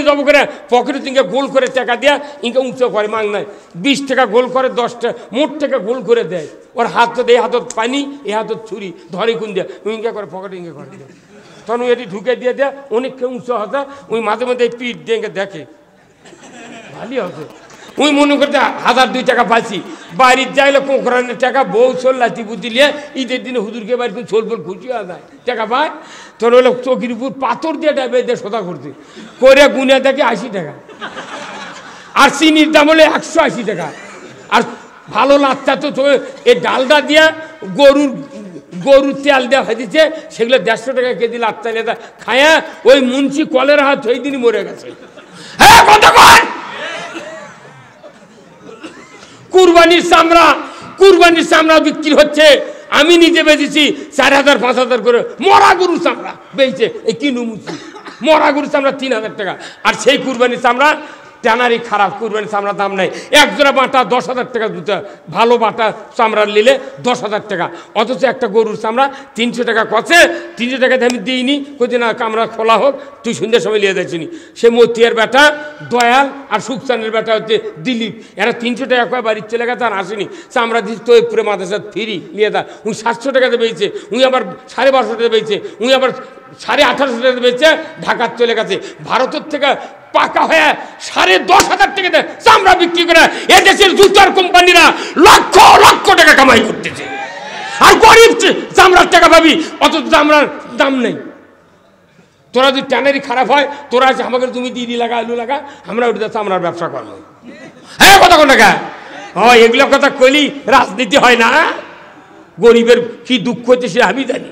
যাবো করে পকেটে তিনকে গোল করে টাকা দেয়া ইনকে উঁচু করে মাং নাই 20 টাকা গোল করে 10 টাকা মোট টাকা গোল করে দেয় ওর হাত এই হাতত পানি এই হাতত ছুরি ধরে কোন দেয়া ইনকে করে পকেটে ইনকে করে দেয় তখন ওই এটি ঢুকে দিয়ে দেয় অনেককে উঁচু হতা ওই মাঝে মাঝে পিঠ দিয়ে দেখে ভালোই হতো ওই মনে করতে 1000-2 টাকা পাচ্ছি বাড়ির যাইলে কোকরানের টাকা বউ ছোল লাঠি বুদ্ধি নিয়ে ঈদের দিনে হুজুরকে বাড়ি ছোল ফোল খুশি হয়ে যায় টাকা পায় তোর হলো চকির উপর পাথর দিয়ে ডাবে দিয়ে সোদা করতে করে গুনে দেখে 80 টাকা আর চিনির দাম হলে 180 টাকা আর ভালো লাচ্চা তো এই ডালটা দিয়া গরুর তেল দেওয়া হয়ে দিচ্ছে সেগুলো 150 টাকা কেজি লাচ্চা নিয়ে খায়া ওই মুন্সি কলের হাত ওই দিনই মরে গেছে হ্যাঁ কথা কর কুরবানির চামড়া বিক্রি হচ্ছে আমি নিজে বেচেছি 4000-5000 করে মরা গরুর চামড়া বেচছে এই কিনুমুচি মরা গরুর চামড়া 3000 টাকা আর সেই কুরবানির চামড়া ট্যানারি খারাপ কুরবানির চামড়ার দাম নাই এক জোড়া বাটা 10,000 টাকা দুটা ভালো বাটা চামড়ার নিলে 10,000 টাকা অথচ একটা গরুর চামড়া 300 টাকা কচে 300 টাকাতে আমি দিইনি কোথায় না কামড়া খোলা হোক তুই সন্ধ্যের সময় নিয়ে যাচ্ছিনি সে মতিয়ার বেটা দয়াল আর সুখচানের বেটা হচ্ছে দিলীপ এরা 300 টাকা কয় বাড়ির চলে গেছে আর আসেনি চামড়া দিচ্ছি তো পুরো মাদ্রাসা ফ্রি নিয়ে দা উনি 700 টাকাতে পেয়েছে উনি আবার 1250 টাকা পেয়েছে উনি আবার 1850 টাকা পেয়েছে ঢাকার চলে গেছে ভারতের থেকে পাকা হয়ে 10,500 টাকাতে চামড়া বিক্রি করে এদেশের জুতার কোম্পানিরা লক্ষ লক্ষ টাকা কামাই করতেছে আর গরিব চামড়ার টাকা পাবি অত চামড়ার দাম নেই তোরা যদি ট্যানারি খারাপ হয় তোরা আছে আমাকে তুমি দিদি লাগা আলু লাগা আমরা ওটা চামড়ার ব্যবসা করবো হ্যাঁ কথা কোন টাকা এগুলো কথা কইলি রাজনীতি হয় না গরিবের কি দুঃখ হচ্ছে সে আমি জানি